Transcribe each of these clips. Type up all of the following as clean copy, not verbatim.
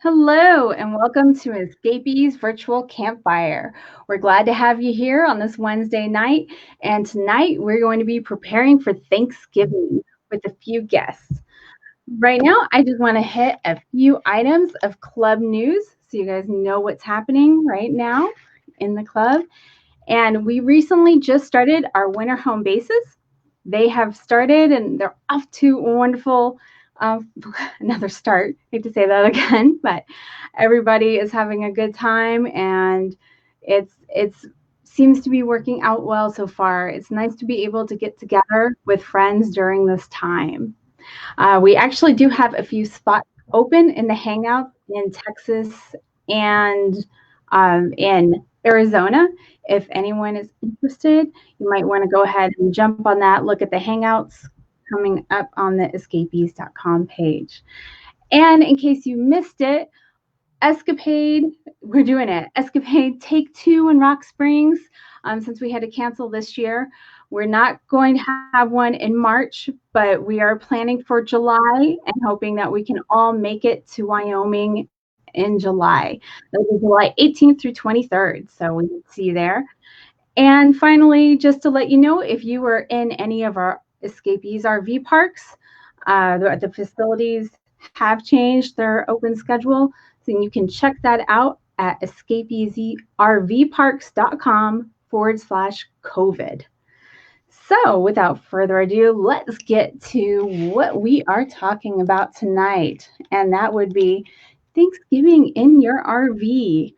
Hello and welcome to Escapees Virtual Campfire. We're glad to have you here on this Wednesday night, and tonight we're going to be preparing for Thanksgiving with a few guests. Right now, I just want to hit a few items of club news so you guys know what's happening right now in the club. And we recently just started our winter home bases. They have started and they're off to a wonderful another start. I hate to say that again, but everybody is having a good time and it's seems to be working out well so far. It's nice to be able to get together with friends during this time. We actually do have a few spots open in the Hangout in Texas and in Arizona. If anyone is interested, you might want to go ahead and jump on that, look at the Hangouts coming up on the escapees.com page. And in case you missed it, Escapade, we're doing it. Escapade Take 2 in Rock Springs, since we had to cancel this year. We're not going to have one in March, but we are planning for July and hoping that we can all make it to Wyoming in July. That'll be July 18th through 23rd, so we will see you there. And finally, just to let you know, if you were in any of our Escapees RV parks, the facilities have changed their open schedule, so you can check that out at escapeesrvparks.com/COVID. So without further ado, let's get to what we are talking about tonight. And that would be Thanksgiving in your RV.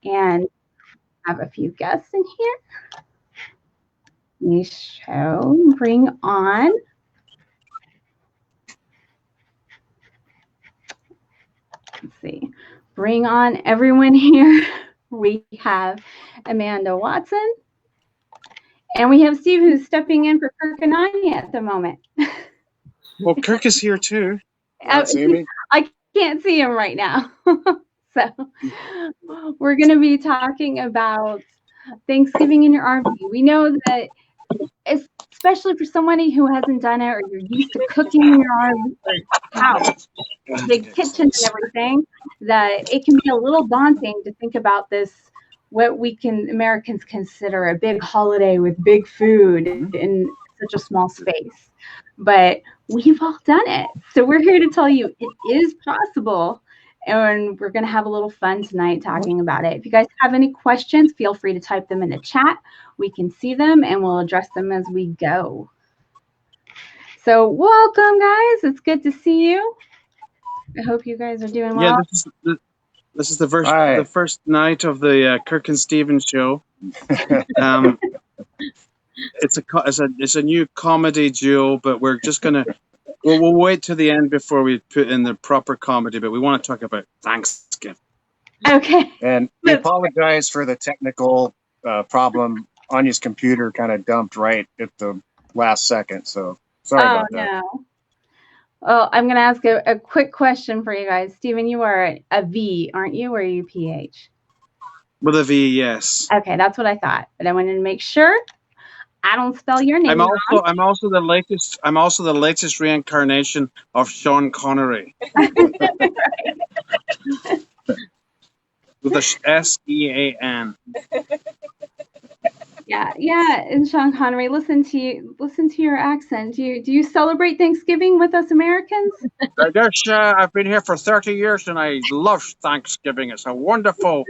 And I have a few guests in here. Let me bring on. Let's see. Bring on everyone here. We have Amanda Watson. And we have Steve, who's stepping in for Kirk and I at the moment. Well, Kirk is here too. See me? I can't see him right now. So we're going to be talking about Thanksgiving in your RV. We know that, especially for somebody who hasn't done it or you're used to cooking in your RV house, big kitchen and everything, that it can be a little daunting to think about this, what we Americans consider a big holiday with big food in such a small space. But we've all done it. So we're here to tell you it is possible. And we're going to have a little fun tonight talking about it. If you guys have any questions, feel free to type them in the chat. We can see them and we'll address them as we go. So welcome, guys. It's good to see you. I hope you guys are doing well. Yeah, this is the first night of the Kirk and Steven show. It's a new comedy duo, but we're just gonna we'll wait to the end before we put in the proper comedy. But we want to talk about Thanksgiving. Okay. And we apologize for the technical problem. Anya's computer kind of dumped right at the last second, so sorry about that. No. Well, I'm going to ask a quick question for you guys. Stephen, you are a V, aren't you, or are you PH? With a V, yes. Okay, that's what I thought, but I wanted to make sure I don't spell your name wrong. I'm also the latest reincarnation of Sean Connery. With a S-E-A-N. Yeah, and Sean Connery, listen to your accent. Do you celebrate Thanksgiving with us Americans? I've been here for 30 years and I love Thanksgiving. It's a wonderful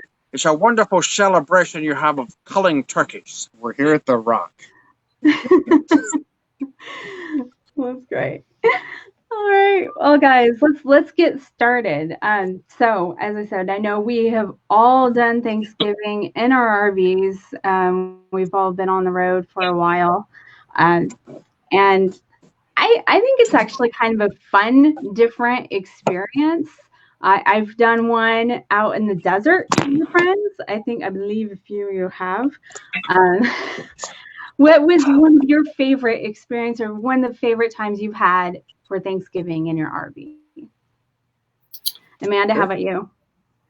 celebration you have of culling turkeys. We're here at the Rock. That's great. All right, well, guys, let's get started. So, as I said, I know we have all done Thanksgiving in our RVs. We've all been on the road for a while, and I think it's actually kind of a fun, different experience. I've done one out in the desert with friends. I believe a few of you have. What was one of your favorite experience or one of the favorite times you've had for Thanksgiving in your RV? Amanda, how about you?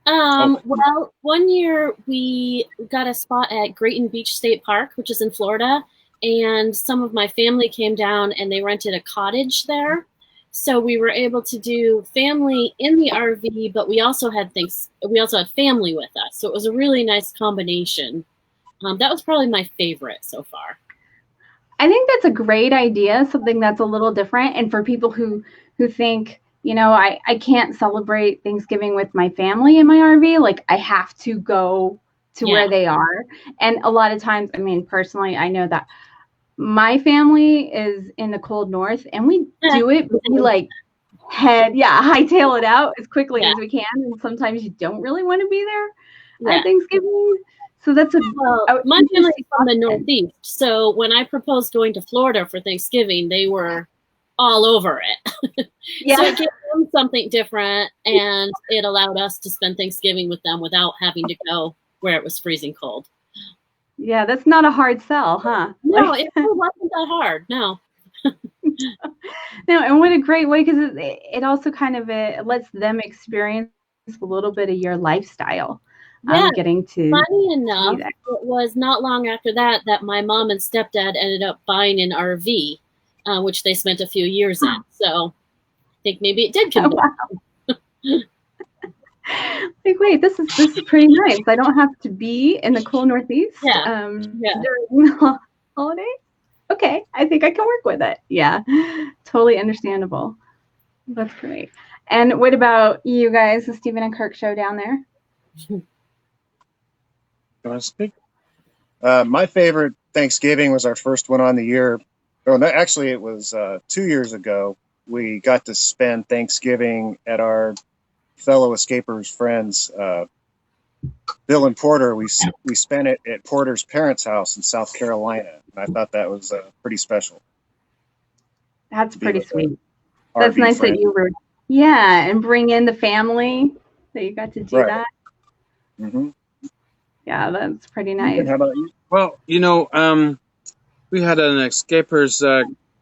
Well, one year we got a spot at Grayton Beach State Park, which is in Florida, and some of my family came down and they rented a cottage there. So we were able to do family in the RV, but we also had family with us. So it was a really nice combination. That was probably my favorite so far. I think that's a great idea, something that's a little different. And for people who think, I can't celebrate Thanksgiving with my family in my RV, like I have to go to where they are. And a lot of times, I mean, personally, I know that my family is in the cold north, and we do it, but we hightail it out as quickly as we can. And sometimes you don't really want to be there at Thanksgiving. So that's my family is from the Northeast. So when I proposed going to Florida for Thanksgiving, they were all over it. So it gave them something different, and it allowed us to spend Thanksgiving with them without having to go where it was freezing cold. Yeah, that's not a hard sell, huh? No, it wasn't that hard. No. No, and what a great way, because it also kind of it lets them experience a little bit of your lifestyle. Getting to funny enough, it was not long after that my mom and stepdad ended up buying an RV, which they spent a few years in. So I think maybe it did come down. Like, wait, this is pretty nice. I don't have to be in the cool Northeast during the holidays. Okay, I think I can work with it. Yeah, totally understandable. That's great. And what about you guys, the Stephen and Kirk show down there? You want to speak? My favorite Thanksgiving was our first one on the year. Oh, no, actually, it was 2 years ago. We got to spend Thanksgiving at our fellow escapers friends, Bill and Porter. We spent it at Porter's parents' house in South Carolina. And I thought that was pretty special. That's pretty sweet. That's nice that you were, and bring in the family that you got to do that. Mm-hmm. Yeah, that's pretty nice. How about you? Well, we had an escapers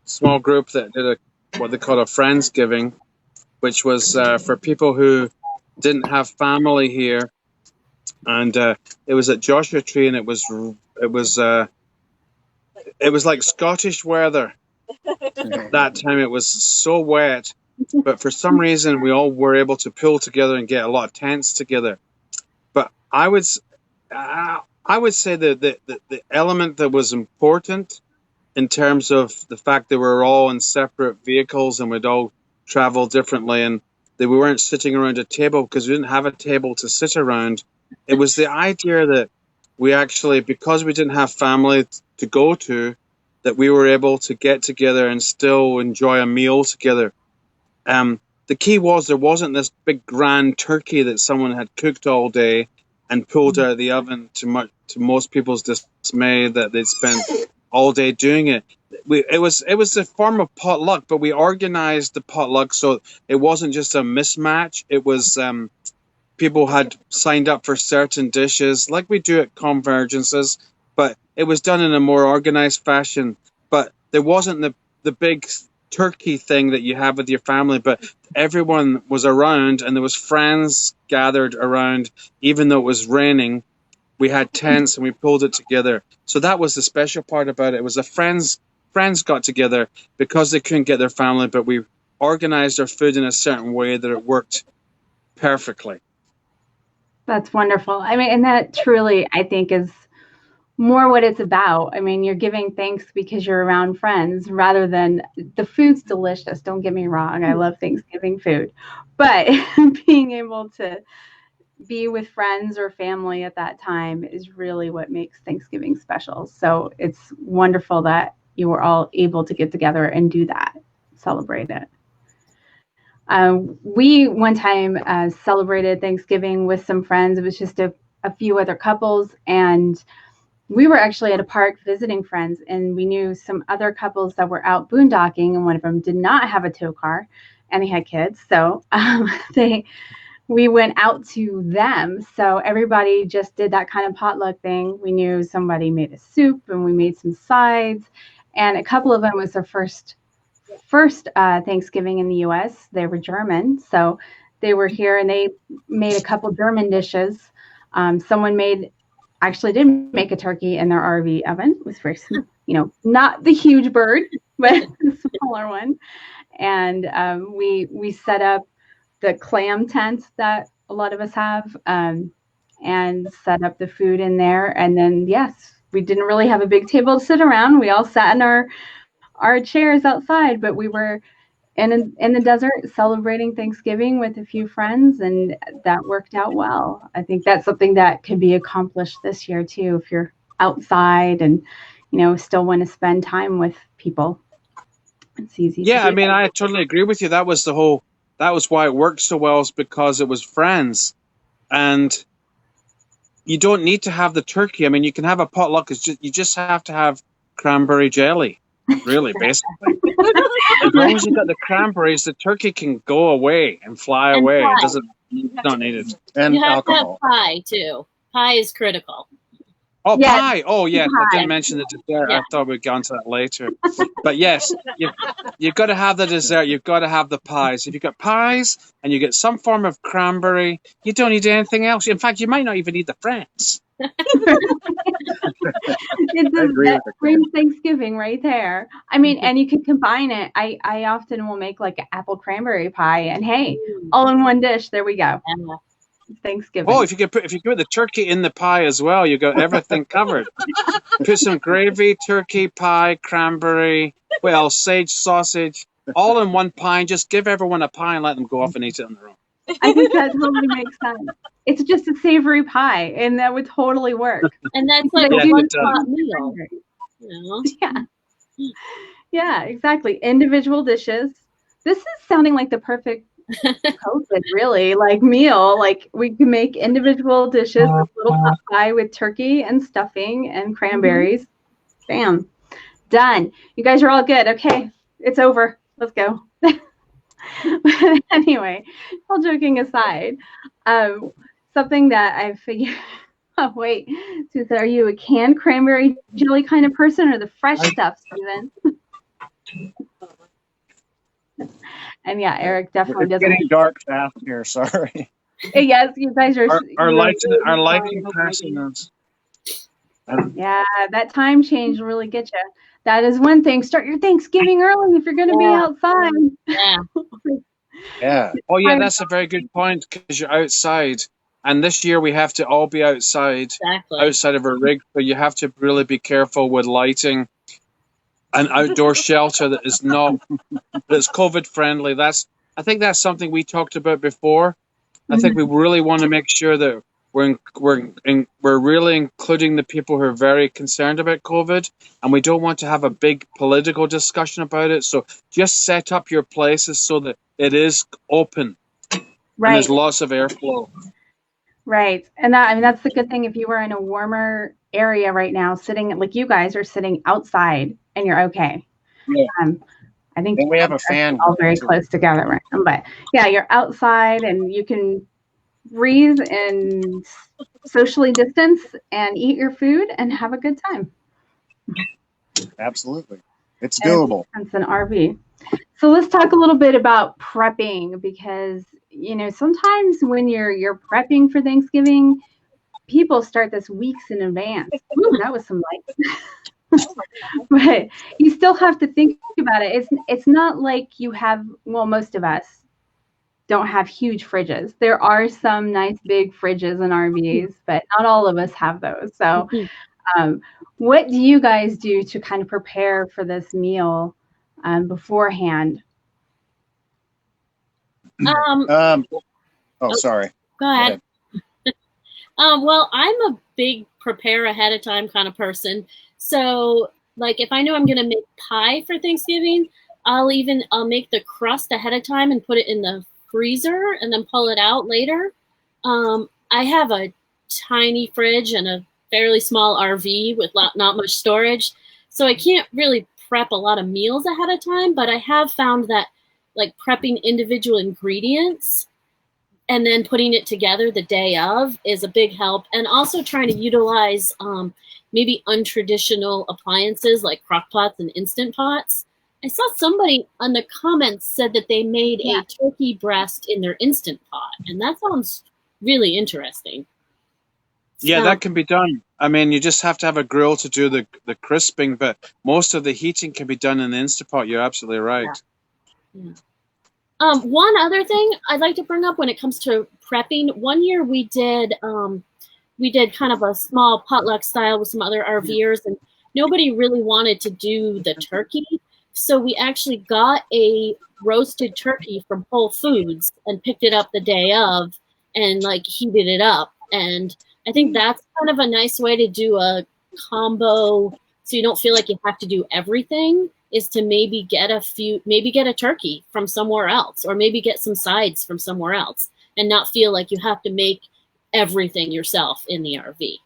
small group that did what they call a Friendsgiving, which was for people who didn't have family here, and it was at Joshua Tree, and it was like Scottish weather. That time it was so wet, but for some reason we all were able to pull together and get a lot of tents together. But I would say that the element that was important in terms of the fact that we were all in separate vehicles and we'd all travel differently, and that we weren't sitting around a table because we didn't have a table to sit around. It was the idea that we actually, because we didn't have family to go to, that we were able to get together and still enjoy a meal together. The key was there wasn't this big grand turkey that someone had cooked all day and pulled out of the oven to most people's dismay that they'd spent all day doing it. It was a form of potluck, but we organized the potluck so it wasn't just a mismatch. It was people had signed up for certain dishes like we do at Convergences, but it was done in a more organized fashion. But there wasn't the big turkey thing that you have with your family, but everyone was around and there was friends gathered around, even though it was raining. We had tents and we pulled it together. So that was the special part about it. It was the friends got together because they couldn't get their family, but we organized our food in a certain way that it worked perfectly. That's wonderful. I mean, and that truly, I think, is more what it's about. I mean, you're giving thanks because you're around friends rather than the food's delicious. Don't get me wrong. I love Thanksgiving food, but being able to be with friends or family at that time is really what makes Thanksgiving special. So it's wonderful that you were all able to get together and do that, celebrate it. We one time celebrated Thanksgiving with some friends. It was just a few other couples, and we were actually at a park visiting friends, and we knew some other couples that were out boondocking, and one of them did not have a tow car, and they had kids. So we went out to them. So everybody just did that kind of potluck thing. We knew somebody made a soup, and we made some sides, and a couple of them was their first Thanksgiving in the U.S. They were German, so they were here, and they made a couple German dishes. Someone actually did make a turkey in their RV oven. It was very, not the huge bird, but a smaller one. and we set up the clam tent that a lot of us have, and set up the food in there. And then, yes, we didn't really have a big table to sit around. We all sat in our chairs outside, but we were in the desert celebrating Thanksgiving with a few friends, and that worked out well. I think that's something that could be accomplished this year too, if you're outside and, still want to spend time with people. It's easy. Yeah, I mean, I totally agree with you. That was why it worked so well, is because it was friends. And you don't need to have the turkey. I mean, you can have a potluck. You just have to have cranberry jelly, really, basically. As long as you've got the cranberries, the turkey can go away and fly away. Pie. It doesn't, not needed. And you have alcohol. to have pie too. Pie is critical. Oh, yes. Pie. Oh, yes. I Pie. didn't mention the dessert. Yeah. I thought we'd gone to that later. But yes, you've got to have the dessert. You've got to have the pies. If you've got pies and you get some form of cranberry, you don't need anything else. In fact, you might not even need the friends. That brings Thanksgiving right there. I mean, and you can combine it. I often will make like an apple cranberry pie, and hey, all in one dish. There we go. Thanksgiving. Oh, if you put the turkey in the pie as well, you got everything covered. Put some gravy, turkey, pie, cranberry, sage, sausage, all in one pie. And just give everyone a pie and let them go off and eat it on their own. I think that totally makes sense. It's just a savory pie, and that would totally work. And that's like Yeah, a one-pot meal. Yeah, exactly. Individual dishes. This is sounding like the perfect COVID, really, like meal. Like we can make individual dishes, this little pot pie with turkey and stuffing and cranberries. Bam. Done. You guys are all good. Okay, it's over. Let's go. But anyway, all joking aside, something that I figured, oh wait, Susan, are you a canned cranberry jelly kind of person or the fresh stuff, Susan? And yeah, Eric definitely It's doesn't. getting dark fast here. Sorry. Yes, you guys are. Our lighting passing us. Yeah, that time change will really get you. That is one thing. Start your Thanksgiving early if you're going to be outside. Yeah. Yeah. Oh, yeah, that's a very good point, because you're outside. And this year we have to all be outside, outside of our rig. So you have to really be careful with lighting. An outdoor shelter that is that's COVID friendly. I think that's something we talked about before. I think we really want to make sure that we're really including the people who are very concerned about COVID, and we don't want to have a big political discussion about it. So just set up your places so that it is open, Right. And there's lots of airflow. Right. And that's the good thing. If you were in a warmer area right now, sitting like you guys are sitting outside, and you're okay. Yeah. I think And we have a fan all very close together right now. But yeah, you're outside and you can breathe and socially distance and eat your food and have a good time. Absolutely. It's doable. It's an RV. So let's talk a little bit about prepping, because sometimes when you're prepping for Thanksgiving, people start this weeks in advance. Ooh, that was some light. But you still have to think about it. It's not like you have, most of us don't have huge fridges. There are some nice big fridges in RVs, but not all of us have those. So what do you guys do to kind of prepare for this meal beforehand? Sorry. Go ahead. Well, I'm a big prepare ahead of time kind of person. So, like, if I know I'm going to make pie for Thanksgiving, I'll make the crust ahead of time and put it in the freezer and then pull it out later. I have a tiny fridge and a fairly small RV with not much storage, so I can't really prep a lot of meals ahead of time, but I have found that like prepping individual ingredients and then putting it together the day of is a big help. And also trying to utilize maybe untraditional appliances like crock pots and Instant Pots. I saw somebody on the comments said that they made a turkey breast in their Instant Pot, and that sounds really interesting. Yeah, that can be done. I mean, you just have to have a grill to do the crisping, but most of the heating can be done in the Instant Pot. You're absolutely right. Yeah. One other thing I'd like to bring up when it comes to prepping. One year we did kind of a small potluck style with some other RVers, and nobody really wanted to do the turkey. So we actually got a roasted turkey from Whole Foods and picked it up the day of and like heated it up. And I think that's kind of a nice way to do a combo so you don't feel like you have to do everything, is to maybe get a turkey from somewhere else, or maybe get some sides from somewhere else and not feel like you have to make everything yourself in the RV.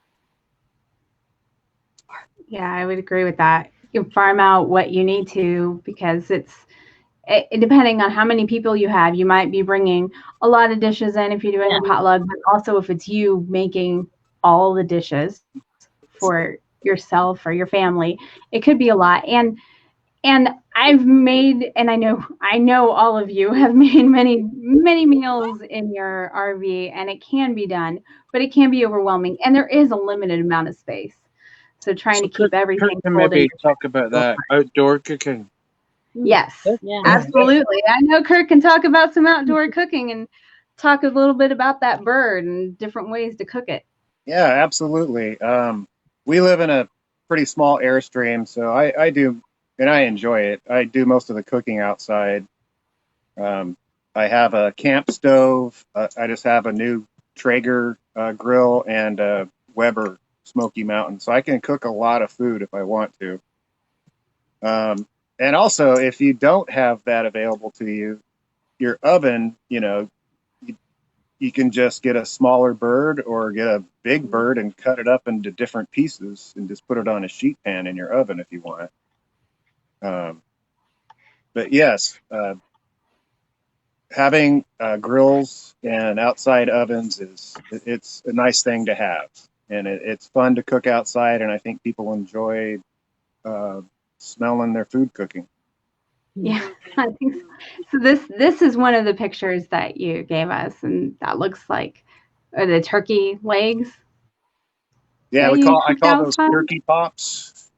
Yeah, I would agree with that. You can farm out what you need to, because depending on how many people you have, you might be bringing a lot of dishes in if you're doing a potluck, but also if it's you making all the dishes for yourself or your family, it could be a lot. And I've made, and I know all of you have made many meals in your RV, and it can be done, but it can be overwhelming, and there is a limited amount of space. So trying to keep everything. Kirk can maybe talk about that outdoor cooking. Yes, absolutely. I know Kirk can talk about some outdoor cooking and talk a little bit about that bird and different ways to cook it. Yeah, absolutely. We live in a pretty small Airstream, so I do, and I enjoy it. I do most of the cooking outside. I have a camp stove. I just have a new Traeger grill and a Weber Smoky Mountain, so I can cook a lot of food if I want to. And also, if you don't have that available to you, your oven, you can just get a smaller bird or get a big bird and cut it up into different pieces and just put it on a sheet pan in your oven if you want. But yes, having grills and outside ovens it's a nice thing to have, and it's fun to cook outside, and I think people enjoy smelling their food cooking. Yeah, I think so. This is one of the pictures that you gave us, and that looks like the turkey legs. Yeah, I call those turkey pops.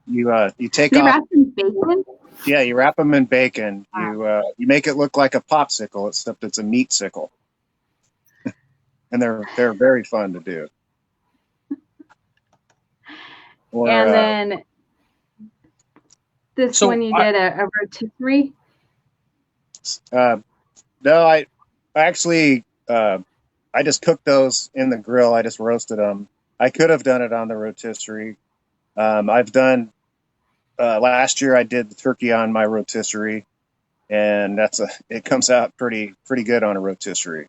You take off. Wrap in bacon? Yeah, you wrap them in bacon. You make it look like a popsicle, except it's a meat sickle, and they're very fun to do. Or, and then this one you did a rotisserie? No, I actually I just cooked those in the grill. I just roasted them. I could have done it on the rotisserie. I've done last year. I did the turkey on my rotisserie, and it comes out pretty good on a rotisserie.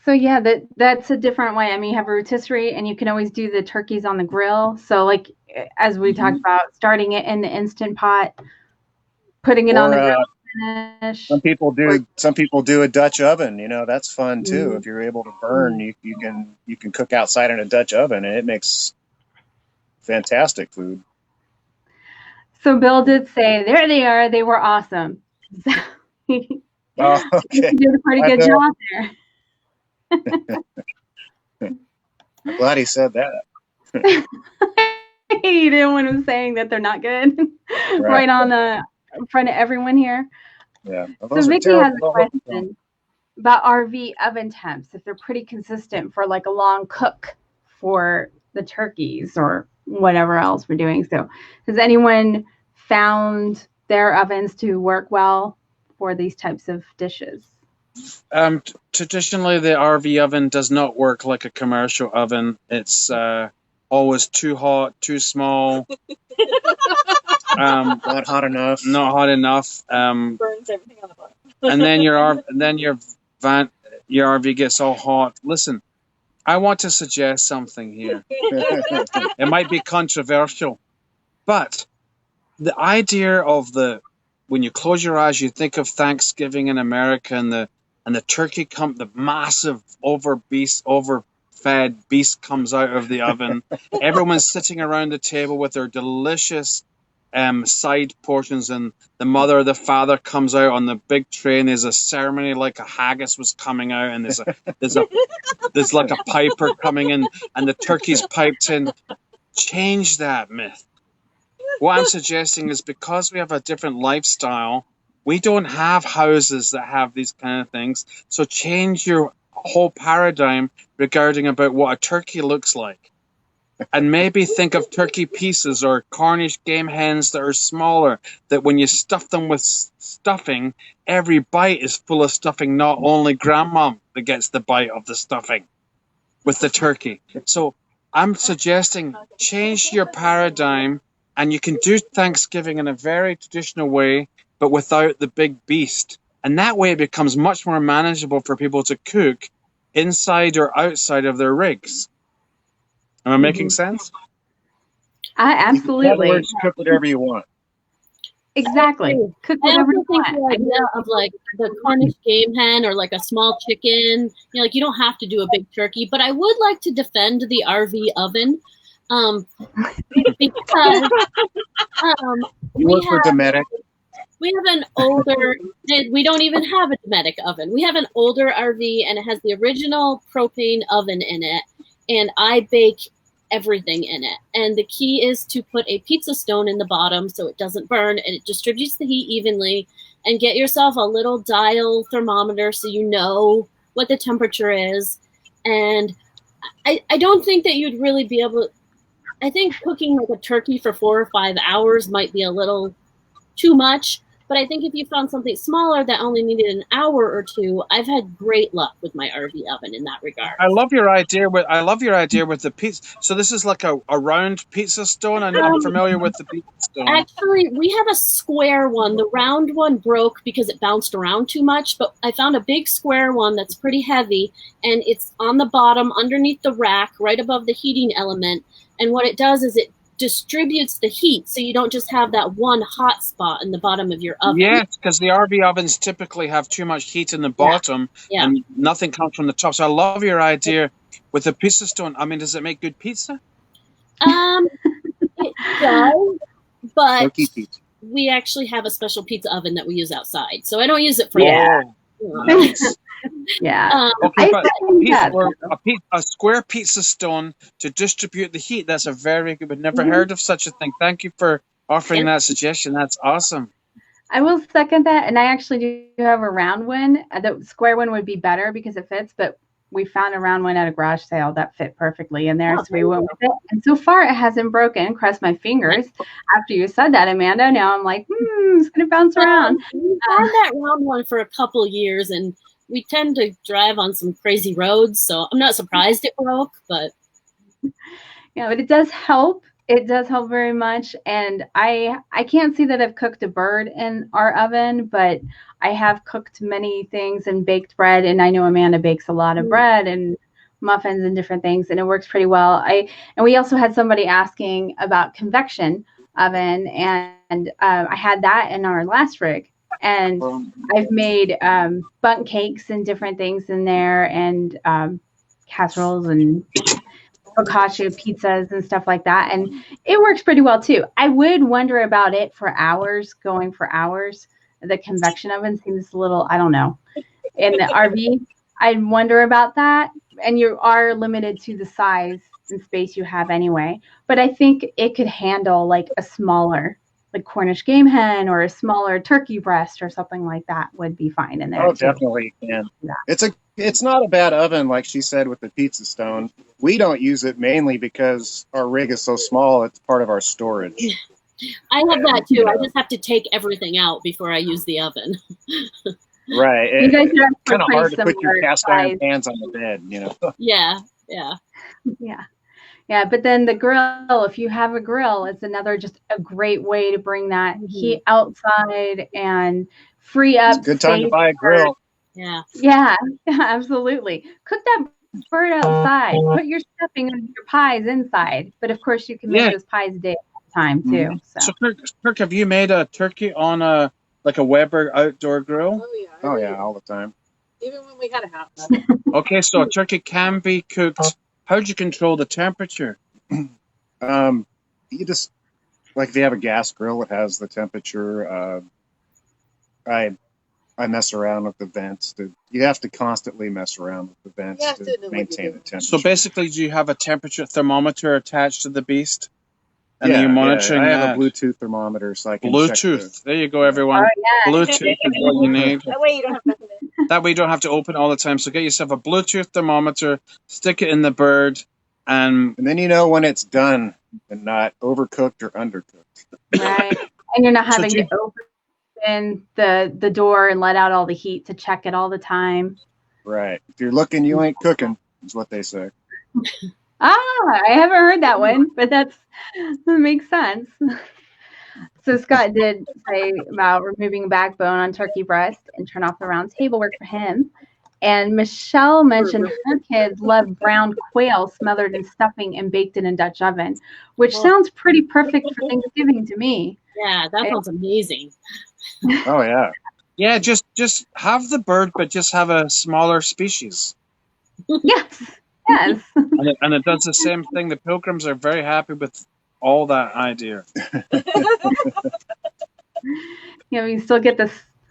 So yeah, that's a different way. I mean, you have a rotisserie, and you can always do the turkeys on the grill. So like as we talked about, starting it in the Instant Pot, putting it on the grill. Finish. Some people do a Dutch oven. That's fun too. If you're able to burn, you can cook outside in a Dutch oven, and it makes fantastic food. So Bill did say, there they are. They were awesome. So okay. You did a pretty good job there. I'm glad he said that. He didn't want him saying that they're not good. Right on the in front of everyone here. Yeah. So Vicky has a question about RV oven temps, if they're pretty consistent for like a long cook for the turkeys or whatever else we're doing. So has anyone found their ovens to work well for these types of dishes? Traditionally, the RV oven does not work like a commercial oven. It's always too hot, too small. Not hot enough. Not hot enough. Burns everything on the bottom. And then your RV gets all hot. Listen, I want to suggest something here. It might be controversial, but the idea of when you close your eyes, you think of Thanksgiving in America, and the turkey the massive overfed beast comes out of the oven. Everyone's sitting around the table with their delicious side portions, and the mother or the father comes out on the big tray, and there's a ceremony like a haggis was coming out, and there's like a piper coming in, and the turkey's piped in. Change that myth. What I'm suggesting is because we have a different lifestyle, we don't have houses that have these kind of things. So change your whole paradigm regarding about what a turkey looks like. And maybe think of turkey pieces or Cornish game hens that are smaller, that when you stuff them with stuffing, every bite is full of stuffing, not only grandma that gets the bite of the stuffing with the turkey. So I'm suggesting change your paradigm, and you can do Thanksgiving in a very traditional way, but without the big beast. And that way it becomes much more manageable for people to cook inside or outside of their rigs. Am I making sense? Absolutely. In other words, cook whatever you want. Exactly. Cook I whatever also you think want. the idea of like the Cornish game hen or like a small chicken, like you don't have to do a big turkey, but I would like to defend the RV oven because You work for Dometic. we have an older, we don't even have a Dometic oven. We have an older RV and it has the original propane oven in it, and I bake everything in it. And the key is to put a pizza stone in the bottom so it doesn't burn and it distributes the heat evenly, and get yourself a little dial thermometer so you know what the temperature is. And I don't think that you'd really be able, I think cooking like a turkey for 4 or 5 hours might be a little too much. But I think if you found something smaller that only needed an hour or two, I've had great luck with my RV oven in that regard. I love your idea with the pizza. So this is like a round pizza stone, and I'm familiar with the pizza stone. Actually, we have a square one. The round one broke because it bounced around too much, but I found a big square one that's pretty heavy, and it's on the bottom underneath the rack, right above the heating element. And what it does is it distributes the heat, so you don't just have that one hot spot in the bottom of your oven. Yes, because the RV ovens typically have too much heat in the bottom, and nothing comes from the top. So I love your idea with the pizza stone. I mean, does it make good pizza? It does, but we actually have a special pizza oven that we use outside, so I don't use it for Yeah. that. Nice. Yeah. Okay, but a square pizza stone to distribute the heat, that's a very good, but never heard of such a thing. Thank you for offering that suggestion. That's awesome. I will second that. And I actually do have a round one. The square one would be better because it fits, but we found a round one at a garage sale that fit perfectly in there. So we went with it. And so far it hasn't broken. Cross my fingers. After you said that, Amanda, now I'm like, it's going to bounce around. We had that round one for a couple years, and we tend to drive on some crazy roads, so I'm not surprised it broke, but yeah, but it does help. It does help very much. And I can't see that I've cooked a bird in our oven, but I have cooked many things and baked bread. And I know Amanda bakes a lot of bread and muffins and different things, and it works pretty well. And we also had somebody asking about convection oven, and I had that in our last rig. And I've made bundt cakes and different things in there, and casseroles and focaccia pizzas and stuff like that. And it works pretty well too. I would wonder about it for hours, going for hours. The convection oven seems a little, I don't know. In the RV, I'd wonder about that. And you are limited to the size and space you have anyway. But I think it could handle like a smaller, like Cornish game hen or a smaller turkey breast or something like that would be fine in there. Oh, definitely can. Yeah. It's not a bad oven, like she said, with the pizza stone. We don't use it mainly because our rig is so small. It's part of our storage. I have that too. I just have to take everything out before I use the oven. Right. You guys it's kind of hard to put your cast iron pans on the bed, Yeah. Yeah, but then the grill, if you have a grill, it's another just a great way to bring that heat outside and free up. It's a good time to buy a grill. Yeah, absolutely. Cook that bird outside. Put your stuffing and your pies inside. But of course, you can make those pies a day at a time too. So Kirk, have you made a turkey on a Weber outdoor grill? Oh yeah, all the time. Even when we had a house. Okay, so a turkey can be cooked. How do you control the temperature? You just, like if you have a gas grill, it has the temperature. I mess around with the vents. You have to constantly mess around with the vents to maintain the temperature. So basically, do you have a temperature thermometer attached to the beast? And then you're monitoring I that. have a Bluetooth thermometer, so I can Bluetooth. There you go, everyone. Oh, yeah. Bluetooth is what you need. That way you don't have to open it. That way you don't have to open it all the time. So get yourself a Bluetooth thermometer, stick it in the bird, and then you know when it's done and not overcooked or undercooked. Right. And you're not having to open the door and let out all the heat to check it all the time. Right. If you're looking, you ain't cooking, is what they say. I haven't heard that one, but that makes sense. So Scott did say about removing backbone on turkey breast and turn off the round table work for him. And Michelle mentioned her kids love browned quail smothered in stuffing and baked in a Dutch oven, which sounds pretty perfect for Thanksgiving to me. Yeah, that sounds amazing. Oh, yeah. yeah, just have the bird, but just have a smaller species. Yes. And it does the same thing. The pilgrims are very happy with all that idea. You still get the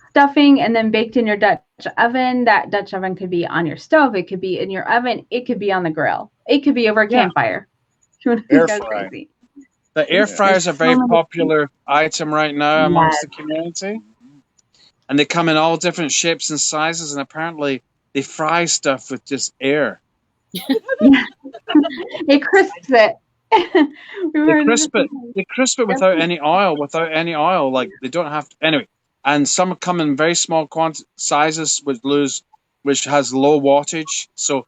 stuffing and then baked in your Dutch oven. That Dutch oven could be on your stove. It could be in your oven. It could be on the grill. It could be over a campfire. Air fry. The air fryer is a very popular item right now amongst the community. And they come in all different shapes and sizes, and apparently they fry stuff with just air. It crisps it. They crisp it without any oil. Like they don't have to. Anyway, and some come in very small sizes which has low wattage. So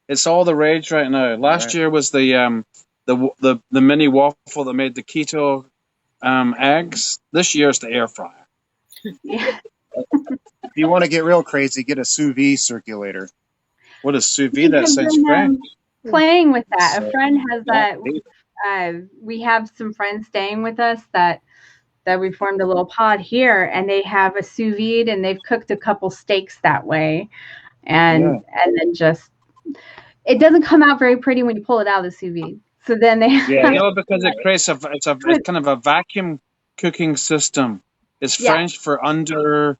it's all the rage right now. Last year was the mini waffle that made the keto eggs. This year's the air fryer. Yeah. If you want to get real crazy, get a sous vide circulator. What is sous vide? That sounds great. Playing with that. A friend has that. We have some friends staying with us that we formed a little pod here, and they have a sous vide, and they've cooked a couple steaks that way, and then just it doesn't come out very pretty when you pull it out of the sous vide. So then they because it creates it's kind of a vacuum cooking system. It's French for under.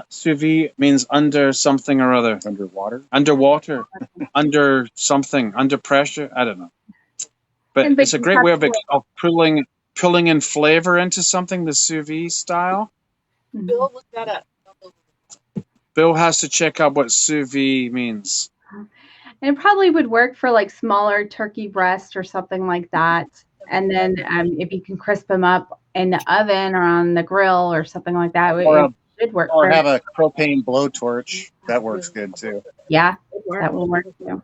Sous vide means under something or other. Underwater, under something, under pressure. I don't know. But it's a great way of pulling in flavor into something, the sous vide style. Bill, look that up. Bill has to check out what sous vide means. And it probably would work for like smaller turkey breast or something like that. And then if you can crisp them up in the oven or on the grill or something like that, it should work. Or have a propane blowtorch. That works good too. Yeah, that will work too.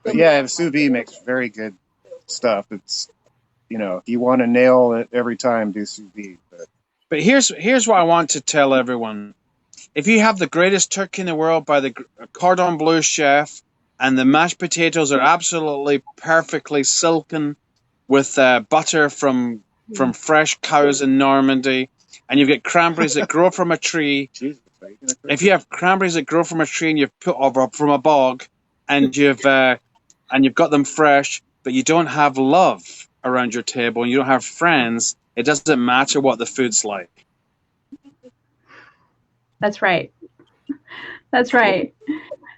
But yeah, sous vide makes very good stuff. It's, if you want to nail it every time, do sous vide. But here's what I want to tell everyone. If you have the greatest turkey in the world by the cordon bleu chef, and the mashed potatoes are absolutely perfectly silken with butter from fresh cows in Normandy, and you've got cranberries that grow from a tree. If you have cranberries that grow from a tree and you've put over from a bog, and you've got them fresh, but you don't have love around your table and you don't have friends, it doesn't matter what the food's like. That's right. That's right.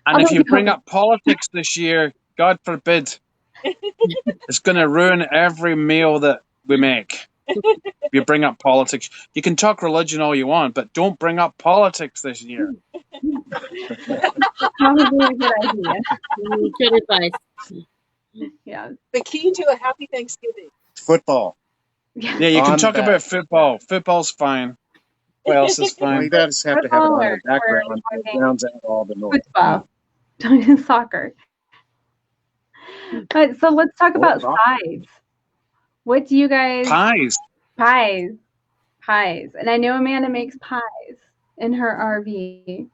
And if you bring up politics this year, God forbid, it's going to ruin every meal that we make. If you bring up politics, you can talk religion all you want, but don't bring up politics this year. Probably a good idea. Good advice. Yeah. The key to a happy Thanksgiving. Football. Yeah, you can talk about football. Football's fine. What else is fine? Well, you just have to have it on the background. It drowns out all the noise. Football. Soccer. So let's talk about sides. What do you guys... Pies. And I know Amanda makes pies in her RV.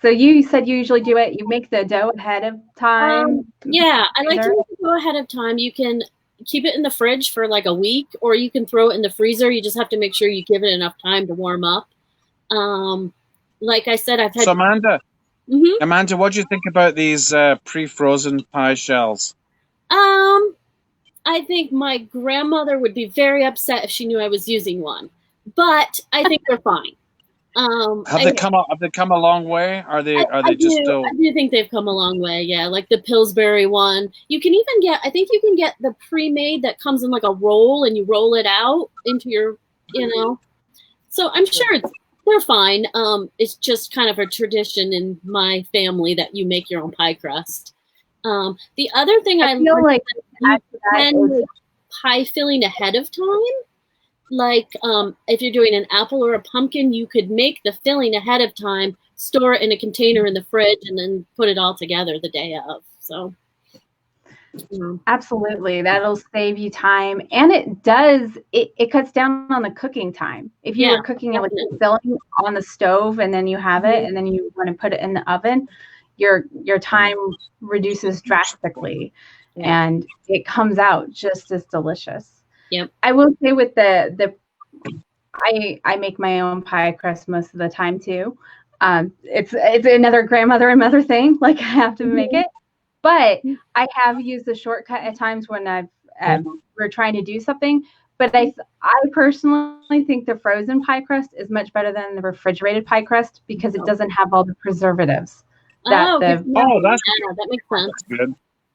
So you said you usually do it, you make the dough ahead of time? Yeah, I like to make the dough ahead of time. You can keep it in the fridge for like a week, or you can throw it in the freezer. You just have to make sure you give it enough time to warm up. Like I said, I've had... So Amanda, what do you think about these pre-frozen pie shells? I think my grandmother would be very upset if she knew I was using one, but I think they're fine. Have they come a long way? Are they just still? I do think they've come a long way. Yeah, like the Pillsbury one. You can even get. I think you can get the pre-made that comes in like a roll, and you roll it out into your, So I'm sure they're fine. It's just kind of a tradition in my family that you make your own pie crust. The other thing I feel like you can make pie filling ahead of time. Like if you're doing an apple or a pumpkin, you could make the filling ahead of time, store it in a container in the fridge, and then put it all together the day of. So absolutely, that'll save you time, and it cuts down on the cooking time. If you were cooking it with the filling on the stove and then you have it and then you want to put it in the oven, your time reduces drastically, and it comes out just as delicious. Yep. I will say with I make my own pie crust most of the time too. It's another grandmother and mother thing. Like I have to make it, but I have used the shortcut at times when we're trying to do something. But I personally think the frozen pie crust is much better than the refrigerated pie crust because it doesn't have all the preservatives. That makes sense. That's good.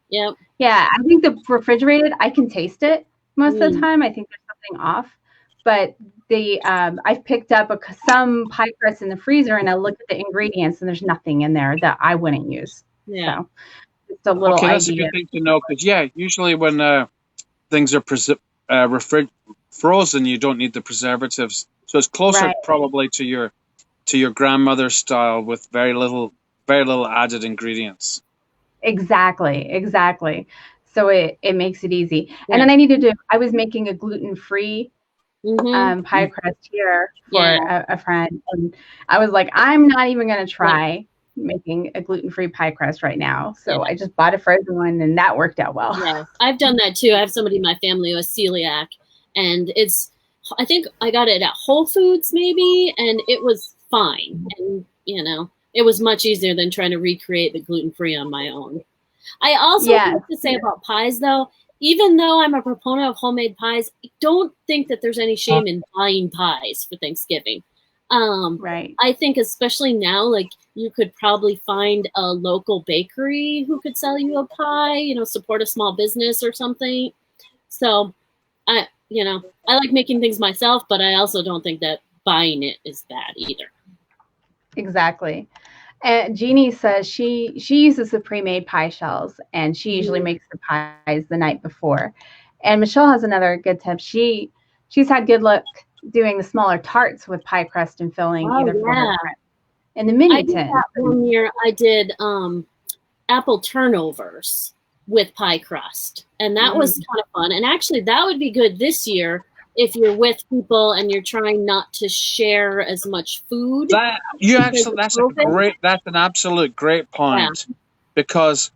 Yep. Yeah, I think the refrigerated, I can taste it most of the time. I think there's something off, but I've picked up some pie crust in the freezer and I look at the ingredients and there's nothing in there that I wouldn't use. Yeah. So it's a little idea. That's a good thing to know because usually when things are frozen, you don't need the preservatives. So it's closer probably to your grandmother's style with very little added ingredients. Exactly. So it makes it easy. And then I was making a gluten-free pie crust here for a friend. And I was like, I'm not even going to try making a gluten-free pie crust right now. So I just bought a frozen one and that worked out well. Yeah, I've done that too. I have somebody in my family who is celiac, and I think I got it at Whole Foods maybe, and it was fine. And, it was much easier than trying to recreate the gluten-free on my own. I also have to say about pies, though, even though I'm a proponent of homemade pies, I don't think that there's any shame in buying pies for Thanksgiving. I think especially now, like you could probably find a local bakery who could sell you a pie, support a small business or something. So I like making things myself, but I also don't think that buying it is bad either. Exactly. And Jeannie says she uses the pre-made pie shells, and she usually makes the pies the night before. And Michelle has another good tip. She's had good luck doing the smaller tarts with pie crust and filling for her in the mini tin. One year I did apple turnovers with pie crust, and that was kind of fun. And actually, that would be good this year if you're with people and you're trying not to share as much food. That's an absolute great point, because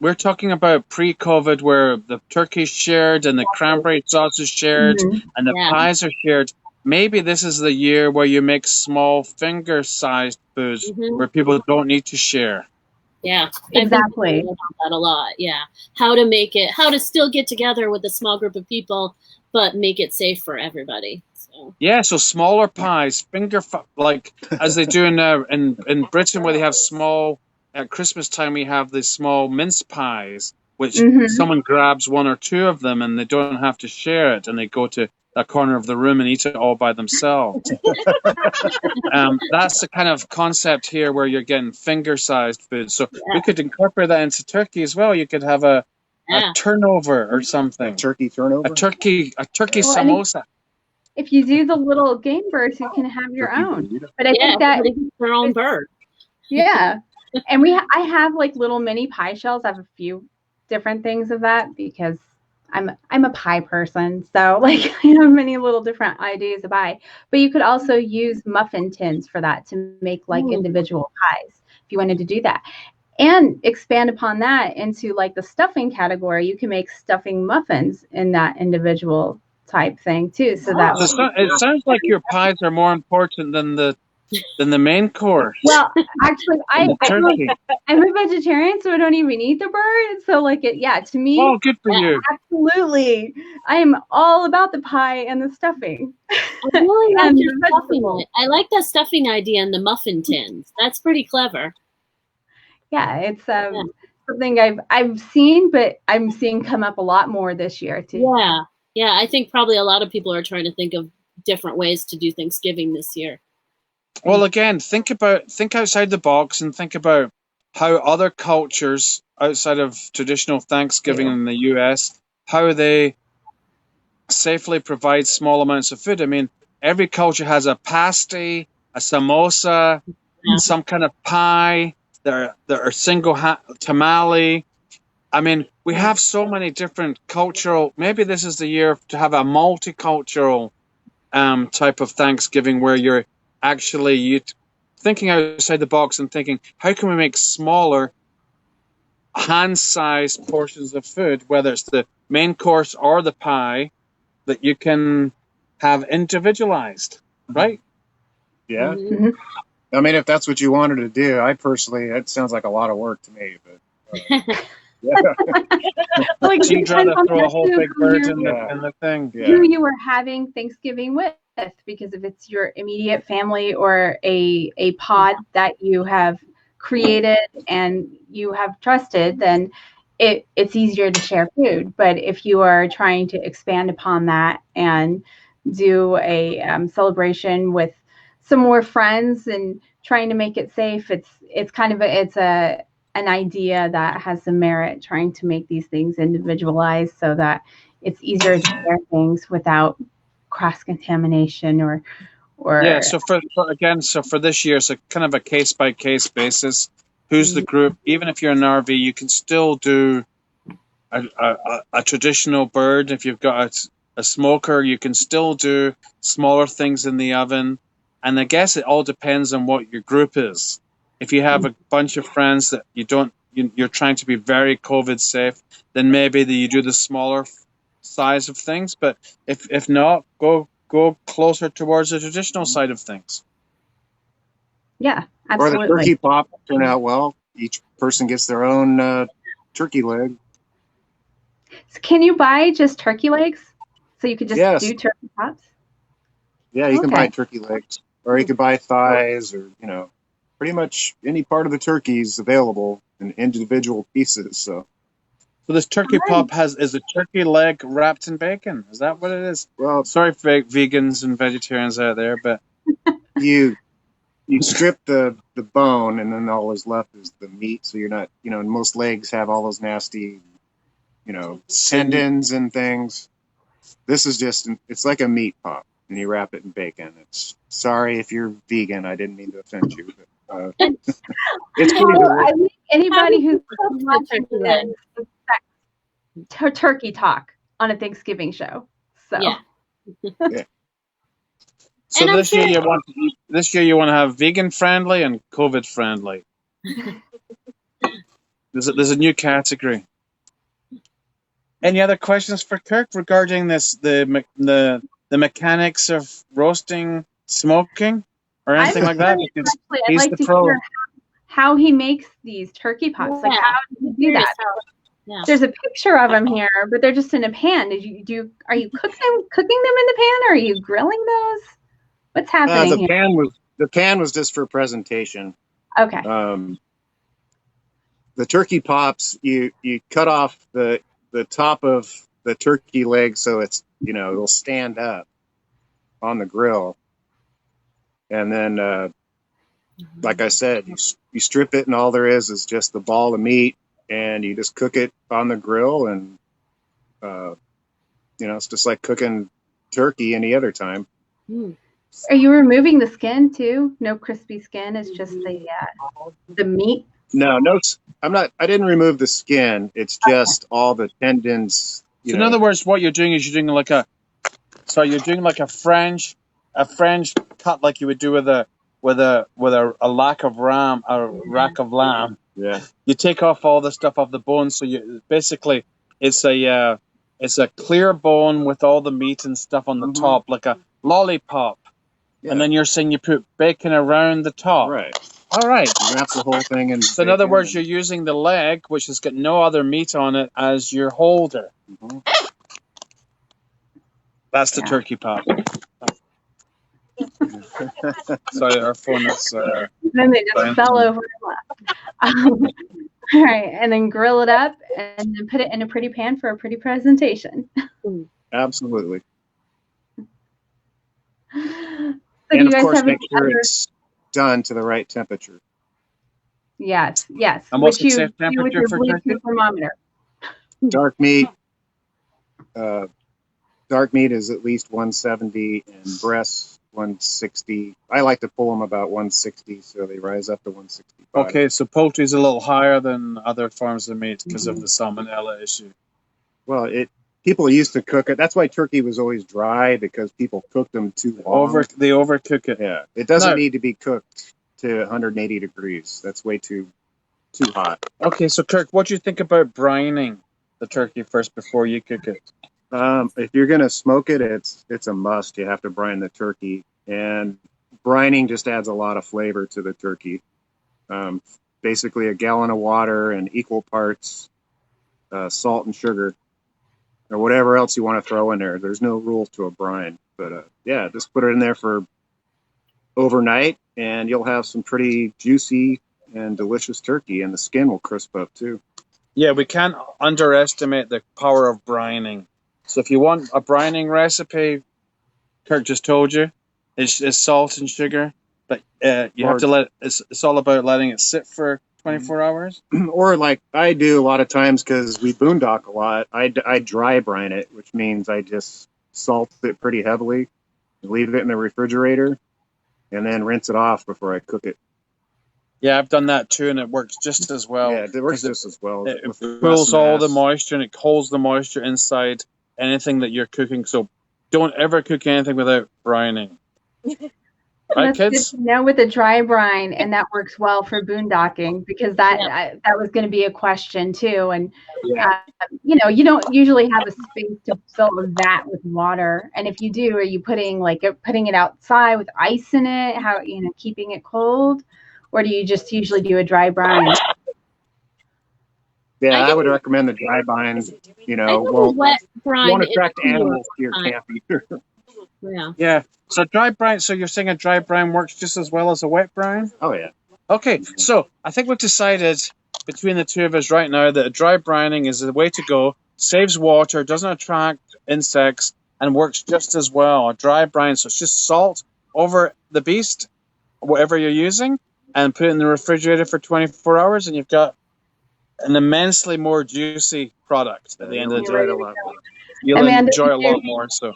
we're talking about pre-COVID where the turkey's shared and the cranberry sauce is shared and the pies are shared. Maybe this is the year where you make small finger-sized foods where people don't need to share. Yeah, exactly. About that a lot. Yeah, how to still get together with a small group of people, but make it safe for everybody. So smaller pies, like as they do in Britain, where they have small at Christmas time. We have the small mince pies, which someone grabs one or two of them, and they don't have to share it, and they go to a corner of the room and eat it all by themselves. That's the kind of concept here where you're getting finger-sized food. So we could incorporate that into turkey as well. You could have a turnover or something. A turkey turnover? A turkey samosa. If you do the little game birds, you can have your own. But I think that their own bird. Yeah. And I have like little mini pie shells. I have a few different things of that because I'm a pie person, so like I have many little different ideas of pie. But you could also use muffin tins for that to make like individual pies if you wanted to do that, and expand upon that into like the stuffing category. You can make stuffing muffins in that individual type thing too. So it sounds like your pies are more important than the than the main course. Well, actually, The turkey. I'm a vegetarian, so I don't even eat the bird. So, like, to me, Oh, good for you. absolutely, I am all about the pie and the stuffing. I really like And your the stuffing. vegetables. I like that stuffing idea in the muffin tins. That's pretty clever. Yeah, it's something I've seen, but I'm seeing come up a lot more this year too. Yeah. I think probably a lot of people are trying to think of different ways to do Thanksgiving this year. Well, again, think outside the box and think about how other cultures outside of traditional Thanksgiving in the US, how they safely provide small amounts of food. I mean, every culture has a pasty, a samosa, some kind of pie. There are single tamale. I mean, we have so many different cultural. Maybe this is the year to have a multicultural type of Thanksgiving where you're actually thinking outside the box and thinking, how can we make smaller, hand-sized portions of food, whether it's the main course or the pie, that you can have individualized, right? Yeah. Mm-hmm. I mean, if that's what you wanted to do, I personally, it sounds like a lot of work to me. But Like, So you'd rather throw a whole big bird in Yeah. the thing. Yeah. who you were having Thanksgiving with, because if it's your immediate family or a pod that you have created and you have trusted, then it's easier to share food. But if you are trying to expand upon that and do a celebration with some more friends and trying to make it safe, it's kind of an idea that has some merit, trying to make these things individualized so that it's easier to share things without cross-contamination or Yeah, so for this year, it's a kind of a case-by-case basis. Who's the group? Even if you're in an RV, you can still do a traditional bird. If you've got a smoker, you can still do smaller things in the oven. And I guess it all depends on what your group is. If you have a bunch of friends that you're trying to be very COVID safe, then maybe you do the smaller size of things. But if not, go closer towards the traditional side of things. Yeah, Or absolutely. the turkey pop turn out well. Each person gets their own turkey leg. So can you buy just turkey legs? So you could just Yes. do turkey pops? Yeah, you can Okay. buy turkey legs, or you can buy thighs, or pretty much any part of the turkey is available in individual pieces. So this turkey pop is a turkey leg wrapped in bacon. Is that what it is? Well, sorry for vegans and vegetarians out there, but you strip the bone, and then all is left is the meat. So you're not, most legs have all those nasty, tendons and things. This is it's like a meat pop, and you wrap it in bacon. Sorry if you're vegan, I didn't mean to offend you. But, it's pretty good. I think anybody who's watching this expects turkey talk on a Thanksgiving show. So Yeah. So this year you want to have vegan friendly and COVID friendly. There's a new category. Any other questions for Kirk regarding the mechanics of roasting, smoking, or anything like that? Because I'd like to hear how he makes these turkey pops. Yeah. Like, how do you do that? Yeah. There's a picture of them here, but they're just in a pan. Are you cooking them in the pan, or are you grilling those? What's happening here? The pan was just for presentation. Okay. The turkey pops, you cut off the top of the turkey leg so it's it'll stand up on the grill, and then like I said, you strip it, and all there is just the ball of meat, and you just cook it on the grill, and it's just like cooking turkey any other time. Are you removing the skin too? No crispy skin. It's just the meat. No, I'm not. I didn't remove the skin. It's just all the tendons. So in other words, what you're doing is you're doing like a French cut, like you would do with a rack of lamb. Yeah. You take off all the stuff off the bone, so basically it's a clear bone with all the meat and stuff on the top, like a lollipop. Yeah. And then you're saying you put bacon around the top. Right. All right. You wrap the whole thing in. So in other words, you're using the leg, which has got no other meat on it, as your holder. Mm-hmm. That's the turkey part. Sorry, our phone is. Then they just fell over and left. All right, and then grill it up and then put it in a pretty pan for a pretty presentation. Absolutely. So And do you of guys course, have make any sure other? it's done to the right temperature. Yes. And what's Which the you safe do with temperature your for Bluetooth turkey? thermometer. Dark meat. Dark meat is at least 170, and breasts 160. I like to pull them about 160, so they rise up to 165. Okay, so poultry is a little higher than other forms of meat because of the salmonella issue. Well, people used to cook it. That's why turkey was always dry, because people cooked them too long. They overcook it. Yeah, it doesn't need to be cooked to 180 degrees. That's way too hot. Okay, so Kirk, what do you think about brining the turkey first before you cook it? If you're gonna smoke it, it's a must. You have to brine the turkey, and brining just adds a lot of flavor to the turkey. Basically, a gallon of water and equal parts salt and sugar, or whatever else you want to throw in there. There's no rules to a brine, but yeah, just put it in there for overnight, and you'll have some pretty juicy and delicious turkey, and the skin will crisp up too. Yeah, we can't underestimate the power of brining. So if you want a brining recipe, Kirk just told you, it's salt and sugar, but you have to it's all about letting it sit for 24 hours. Or like I do a lot of times, because we boondock a lot, I dry brine it, which means I just salt it pretty heavily, leave it in the refrigerator, and then rinse it off before I cook it. Yeah, I've done that too, and it works just as well. Yeah, it works just as well. It pulls all the moisture, and it holds the moisture inside anything that you're cooking. So don't ever cook anything without brining. Right, kids? Now with the dry brine, and that works well for boondocking, because that was going to be a question too. And you don't usually have a space to fill a vat with water, and if you do, are you putting it outside with ice in it? How keeping it cold, or do you just usually do a dry brine? Yeah, I would recommend the dry brine. Wet brine won't attract animals to your camp either. Yeah. So dry brine. So you're saying a dry brine works just as well as a wet brine? Oh yeah. Okay. So I think we've decided between the two of us right now that dry brining is the way to go. Saves water, doesn't attract insects, and works just as well. A dry brine. So it's just salt over the beast, whatever you're using, and put it in the refrigerator for 24 hours, and you've got an immensely more juicy product at the end of the day. You'll enjoy a lot more. So.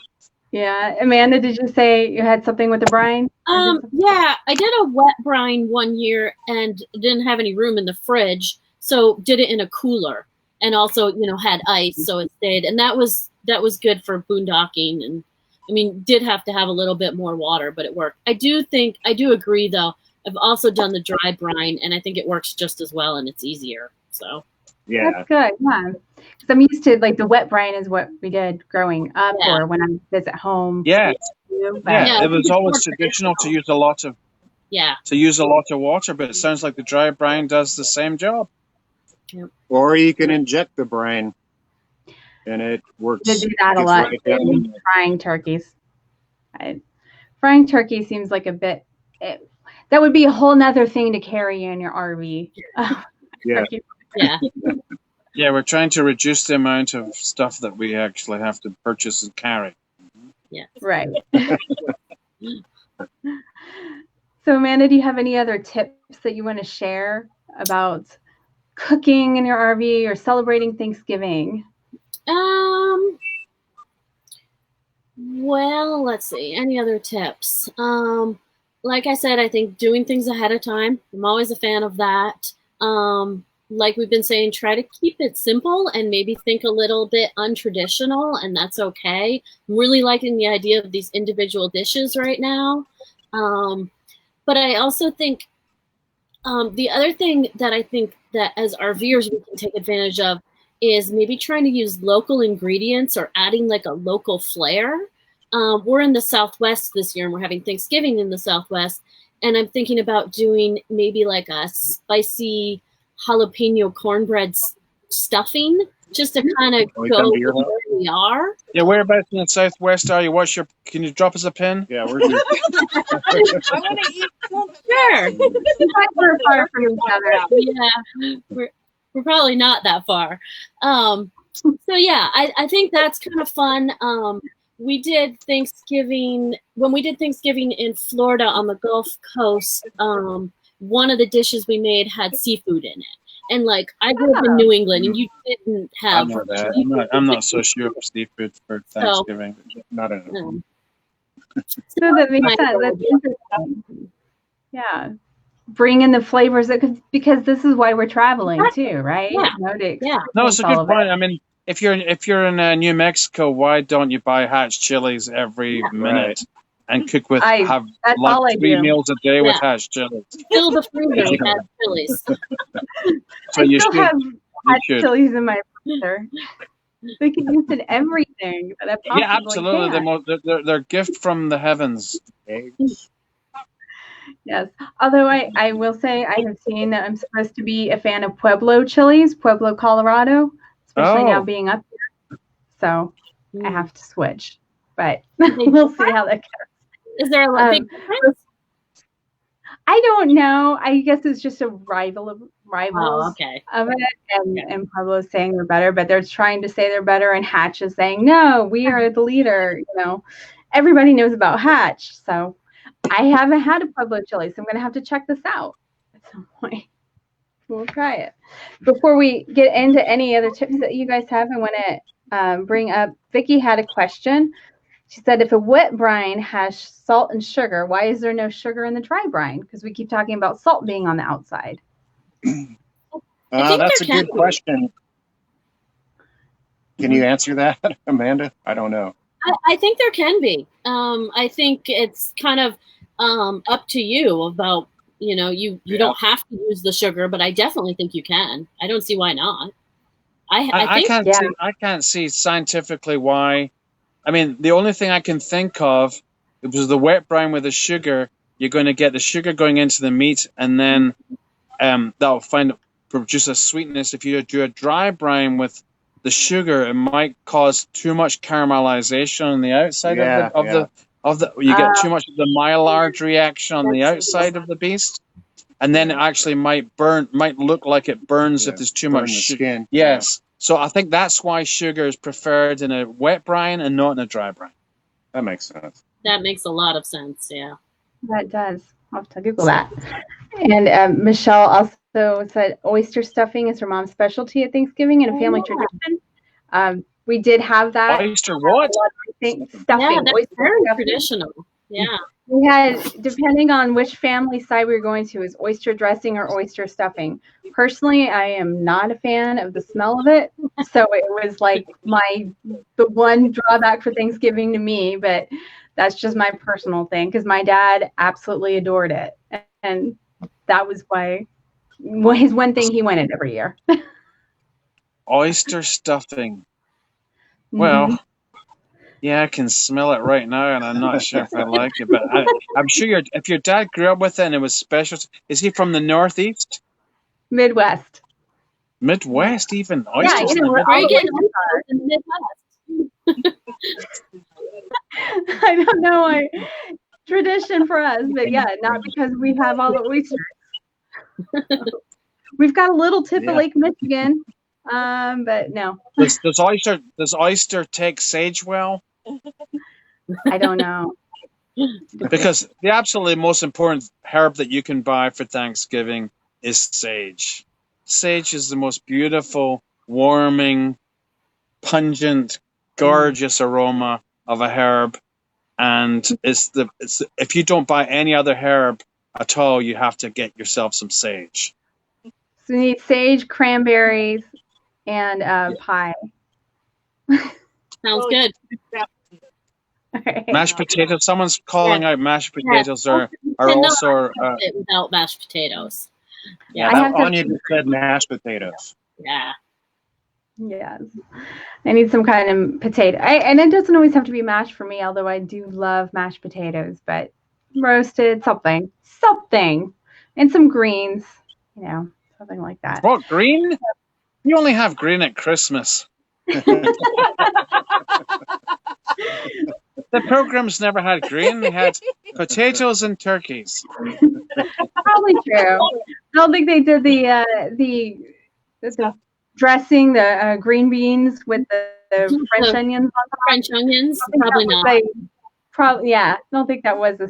Yeah, Amanda, did you say you had something with the brine? Yeah, I did a wet brine one year and didn't have any room in the fridge, so did it in a cooler, and also had ice, so it stayed, and that was good for boondocking. And I mean, did have to have a little bit more water, but it worked. I do agree though. I've also done the dry brine, and I think it works just as well, and it's easier. So yeah, that's good. Yeah. Because I'm used to the wet brine is what we did growing up, or when I visit home. Yeah, it was always traditional to use a lot of water, but it sounds like the dry brine does the same job. Yep. Or you can inject the brine, and it works. To do that a lot. Frying turkeys. Frying turkey seems like a bit. That would be a whole nother thing to carry in your RV. Yeah, we're trying to reduce the amount of stuff that we actually have to purchase and carry. Yeah. Right. So, Amanda, do you have any other tips that you want to share about cooking in your RV or celebrating Thanksgiving? Well, let's see. Any other tips? Like I said, I think doing things ahead of time. I'm always a fan of that. Like we've been saying, try to keep it simple and maybe think a little bit untraditional, and that's okay. I'm really liking the idea of these individual dishes right now. But I also think the other thing that I think that as RVers we can take advantage of is maybe trying to use local ingredients or adding like a local flair. we're in the Southwest this year, and we're having Thanksgiving in the Southwest. And I'm thinking about doing maybe like a spicy jalapeno cornbread stuffing, just to kind of go where we are. Yeah, whereabouts in the Southwest are you? Can you drop us a pin? Yeah, we're here. I want to eat something. Sure. We're far from each other. Yeah, we're probably not that far. So yeah, I think that's kind of fun. We did Thanksgiving in Florida on the Gulf Coast. One of the dishes we made had seafood in it. And like I grew up in New England, and you didn't have. I'm not so sure for seafood for Thanksgiving. So, not enough. So that makes sense. That's interesting. Yeah, bring in the flavors because this is why we're traveling too, right? Yeah. No, it's a good point. I mean, if you're in New Mexico, why don't you buy hatch chilies every minute and cook with have like 3 meals a day with hatch chilies? Fill the freezer with hatch chilies. So you still have hatch chilies in my freezer. They can use in everything that I possibly Yeah, absolutely. can. They're gift from the heavens. Yes. Although I will say I have seen that I'm supposed to be a fan of Pueblo chilies, Pueblo, Colorado, especially now being up here. So I have to switch. But we'll see how that goes. Is there a big difference? I don't know. I guess it's just a rivals of it, and Pueblo's saying they're better, but they're trying to say they're better, and Hatch is saying no, we are the leader. Everybody knows about Hatch, so I haven't had a Pueblo chili, so I'm gonna have to check this out at some point. We'll try it. Before we get into any other tips that you guys have, I want to bring up. Vicki had a question. She said, if a wet brine has salt and sugar, why is there no sugar in the dry brine? Because we keep talking about salt being on the outside. That's a good question. Can you answer that, Amanda? I don't know. I think there can be. I think it's kind of up to you about, you don't have to use the sugar, but I definitely think you can. I don't see why not. I can't see scientifically why. I mean, the only thing I can think of, it was the wet brine with the sugar. You're going to get the sugar going into the meat, and then that'll produce a sweetness. If you do a dry brine with the sugar, it might cause too much caramelization on the outside of the. You get too much of the Maillard reaction on the outside of the beast, and then it actually might look like it burns if there's too much sugar. Yes. So I think that's why sugar is preferred in a wet brine and not in a dry brine. That makes sense. That makes a lot of sense, yeah. That does. I'll have to Google that. And Michelle also said oyster stuffing is her mom's specialty at Thanksgiving and a family tradition. We did have that. Oyster what? Stuffing. Yeah, that's very traditional. Yeah. We had, depending on which family side we were going to, is oyster dressing or oyster stuffing. Personally, I am not a fan of the smell of it. So it was like the one drawback for Thanksgiving to me, but that's just my personal thing because my dad absolutely adored it. And that was why his one thing he wanted every year. Oyster stuffing. Well, yeah, I can smell it right now, and I'm not sure if I like it, but I'm sure if your dad grew up with it and it was special. Is he from the Northeast? Midwest. Midwest, even oysters. Yeah, we're all in the Midwest. I don't know, tradition for us, but yeah, not because we have all the oysters. We've got a little tip of Lake Michigan, but no. Does oyster take sage well? I don't know. Because the absolutely most important herb that you can buy for Thanksgiving is sage. Sage is the most beautiful, warming, pungent, gorgeous aroma of a herb, and if you don't buy any other herb at all, you have to get yourself some sage. So you need sage, cranberries, and pie. Sounds good. Mashed potatoes. Someone's calling out mashed potatoes are also without mashed potatoes. Yeah, that Anya just said mashed potatoes. Yeah. Yes. I need some kind of potato. And it doesn't always have to be mashed for me, although I do love mashed potatoes, but roasted, something. And some greens, something like that. What, green? You only have green at Christmas. The Pilgrims never had green. They had potatoes and turkeys. Probably true. I don't think they did the dressing, the green beans with the French onions on top. French onions? Probably not. I don't think that was a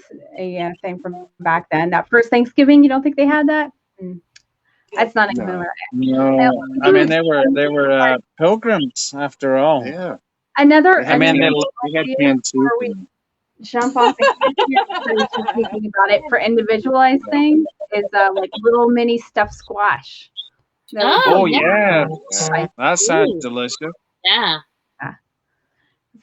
thing from back then. That first Thanksgiving, you don't think they had that? That's not even right. No, I mean they were pilgrims after all. Yeah. Another. I mean they had canned soup. We jump off thinking about it for individualized things is like little mini stuffed squash. Oh yeah, that sounds delicious. Yeah.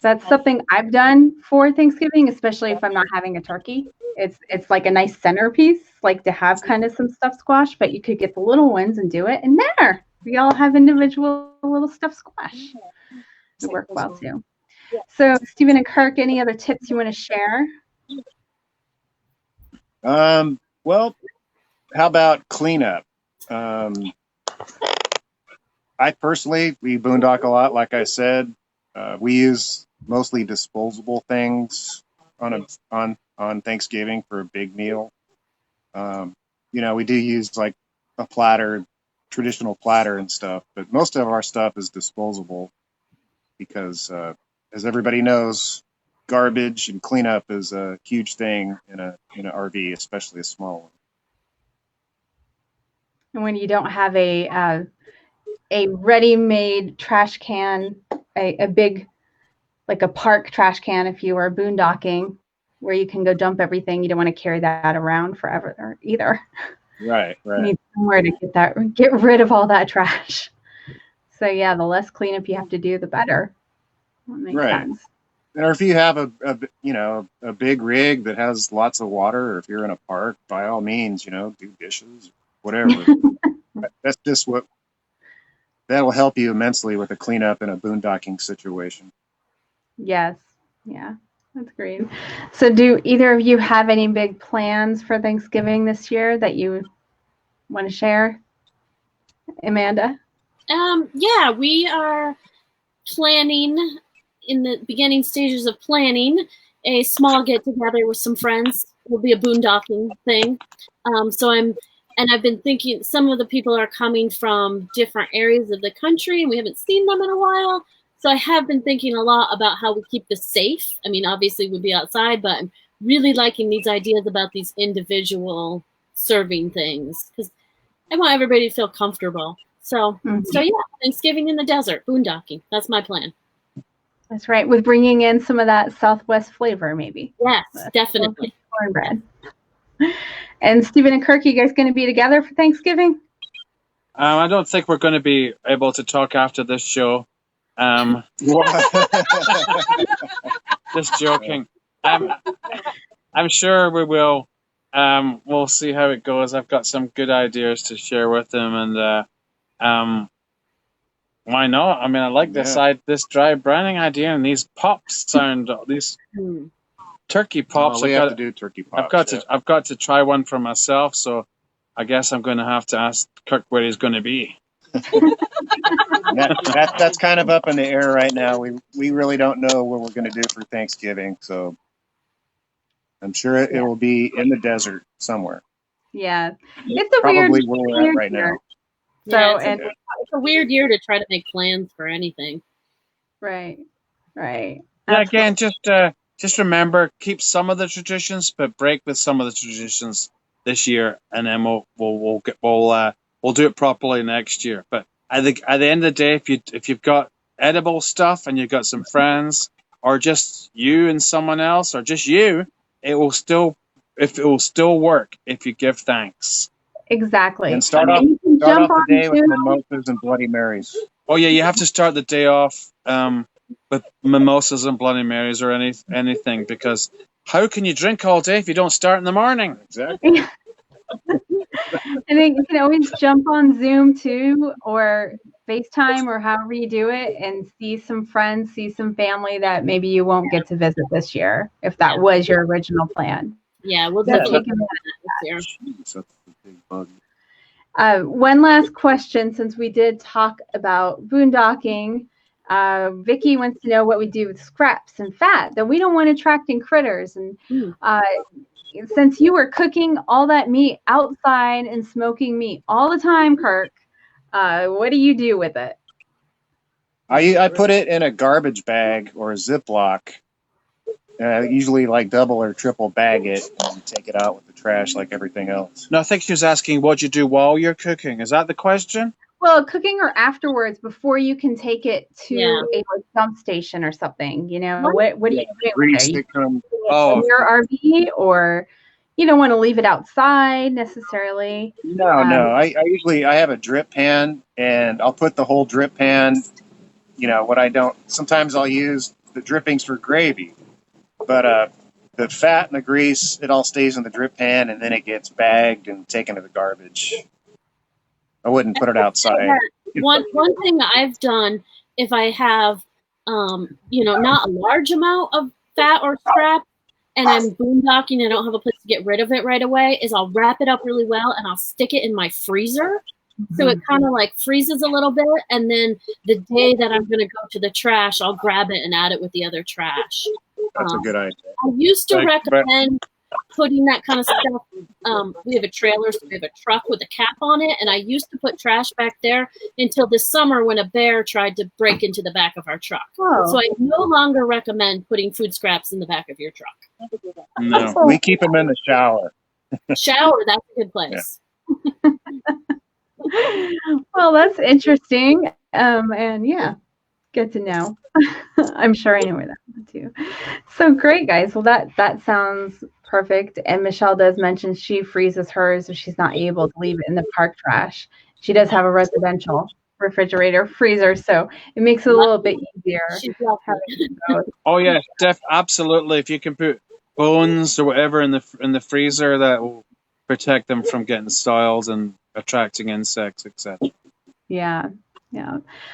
That's something I've done for Thanksgiving, especially if I'm not having a turkey. It's like a nice centerpiece, like to have kind of some stuffed squash, but you could get the little ones and do it. And there, we all have individual little stuffed squash. It work well too. So, Stephen and Kirk, any other tips you want to share? Well, how about cleanup? I personally, we boondock a lot, like I said. We use mostly disposable things on Thanksgiving for a big meal. We do use like a platter, traditional platter and stuff, but most of our stuff is disposable because, as everybody knows, garbage and cleanup is a huge thing in an RV, especially a small one. And when you don't have a ready-made trash can, a big, like a park trash can, if you were boondocking, where you can go dump everything, you don't want to carry that around forever either. Right. You need somewhere to get rid of all that trash. So yeah, the less cleanup you have to do, the better. That makes sense. Or if you have a big rig that has lots of water, or if you're in a park, by all means, do dishes, whatever. That's just that'll help you immensely with a cleanup in a boondocking situation. Yes. Yeah, that's great. So do either of you have any big plans for Thanksgiving this year that you want to share? Amanda? Yeah, we are planning, in the beginning stages of planning, a small get-together with some friends. It will be a boondocking thing. I've been thinking some of the people are coming from different areas of the country and we haven't seen them in a while. So I have been thinking a lot about how we keep this safe. I mean, obviously we'd be outside, but I'm really liking these ideas about these individual serving things because I want everybody to feel comfortable. So yeah, Thanksgiving in the desert, boondocking. That's my plan. That's right. With bringing in some of that Southwest flavor, maybe. Yes, definitely. Cornbread. And Stephen and Kirk, you guys going to be together for Thanksgiving? I don't think we're going to be able to talk after this show. Just joking. I'm sure we will. We'll see how it goes. I've got some good ideas to share with them, and why not? I mean, I like this dry brining idea, and these pops sound these turkey pops. We have to do turkey pops. I've got to try one for myself. So I guess I'm going to have to ask Kirk where he's going to be. That's kind of up in the air right now. We really don't know what we're going to do for Thanksgiving, so I'm sure it will be in the desert somewhere. Yeah, it's a probably weird where we're at right now. So it's a weird year to try to make plans for anything. Right. Yeah, again, just remember, keep some of the traditions, but break with some of the traditions this year, and then we'll do it properly next year. But I think at the end of the day, if you've got edible stuff and you've got some friends, or just you and someone else, or just you, it will still work if you give thanks. Exactly. And start off the day with mimosas and Bloody Marys. Oh yeah, you have to start the day off with mimosas and Bloody Marys or anything, because how can you drink all day if you don't start in the morning? Exactly. I think you can always jump on Zoom too, or FaceTime or however you do it and see some friends, see some family that maybe you won't get to visit this year, if that was your original plan. Yeah, we'll So definitely take advantage this year. Jeez, that's a big bug. One last question, since we did talk about boondocking. Vicky wants to know what we do with scraps and fat that we don't want attracting critters. And since you were cooking all that meat outside and smoking meat all the time, Kirk, what do you do with it? I put it in a garbage bag or a Ziploc. Usually like double or triple bag it and take it out with the trash like everything else. No, I think she was asking what you do while you're cooking. Is that the question? Well, cooking or afterwards, before you can take it to a dump station or something. You know, what do you do with it? In your RV, or you don't want to leave it outside necessarily? No. I usually have a drip pan, and I'll put the whole drip pan. You know, what I don't. Sometimes I'll use the drippings for gravy, but the fat and the grease, it all stays in the drip pan, and then it gets bagged and taken to the garbage. I wouldn't put it outside. One thing I've done, if I have, not a large amount of fat or scrap, and I'm boondocking and I don't have a place to get rid of it right away, is I'll wrap it up really well and I'll stick it in my freezer. So it kind of like freezes a little bit, and then the day that I'm going to go to the trash, I'll grab it and add it with the other trash. That's a good idea. I used to recommend putting that kind of stuff. We have a trailer, so we have a truck with a cap on it, and I used to put trash back there until this summer when a bear tried to break into the back of our truck. Oh. So I no longer recommend putting food scraps in the back of your truck. No, we keep them in the shower. Shower, that's a good place. Yeah. Well, that's interesting. And yeah, good to know. I'm sure I know where that went to. So great, guys. Well, that sounds perfect. And Michelle does mention she freezes hers if she's not able to leave it in the park trash. She does have a residential refrigerator freezer, so it makes it a little bit easier. Oh yeah, absolutely. If you can put bones or whatever in the freezer, that will protect them from getting soiled and attracting insects, etc. Yeah.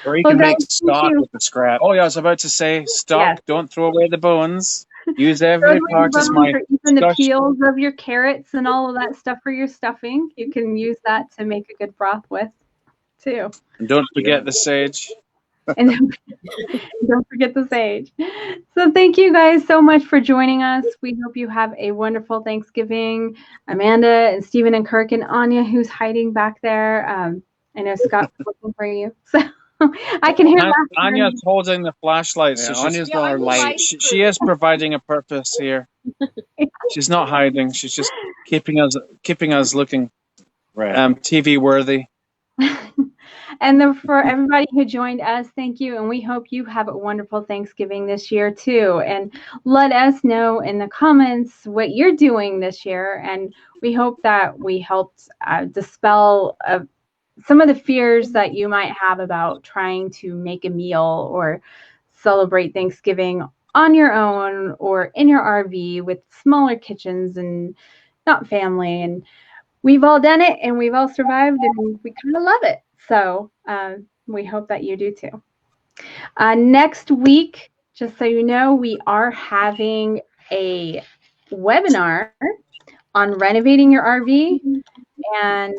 Or you can make stock with the scrap. Oh yeah, I was about to say stock. Yes. Don't throw away the bones. Use every part as my. Even the peels of your carrots and all of that stuff for your stuffing, you can use that to make a good broth with, too. And don't forget the sage. And don't forget the sage. So thank you guys so much for joining us. We hope you have a wonderful Thanksgiving. Amanda and Stephen and Kirk and Anya, who's hiding back there. I know Scott's looking for you. So I can hear Anya's holding the flashlight. Yeah, so Anya's got our light. She is providing a purpose here. She's not hiding. She's just keeping us looking TV worthy. And for everybody who joined us, thank you. And we hope you have a wonderful Thanksgiving this year, too. And let us know in the comments what you're doing this year. And we hope that we helped dispel some of the fears that you might have about trying to make a meal or celebrate Thanksgiving on your own or in your RV with smaller kitchens and not family. And we've all done it and we've all survived and we kind of love it. So we hope that you do too. Next week, just so you know, we are having a webinar on renovating your RV. And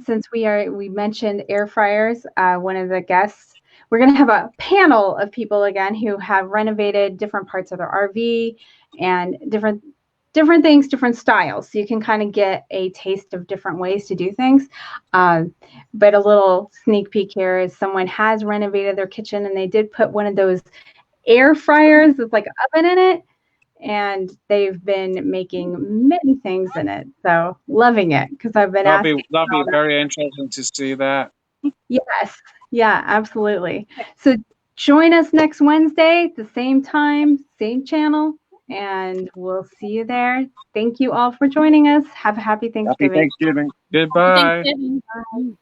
since we mentioned air fryers, one of the guests, we're going to have a panel of people again who have renovated different parts of their RV and different things, different styles. So you can kind of get a taste of different ways to do things. But a little sneak peek here is someone has renovated their kitchen and they did put one of those air fryers with like an oven in it. And they've been making many things in it. So loving it because I've been asking. That'll be very interesting to see that. Yes. Yeah, absolutely. So join us next Wednesday, the same time, same channel, and we'll see you there. Thank you all for joining us. Have a happy Thanksgiving. Happy Thanksgiving. Goodbye. Happy Thanksgiving. Bye.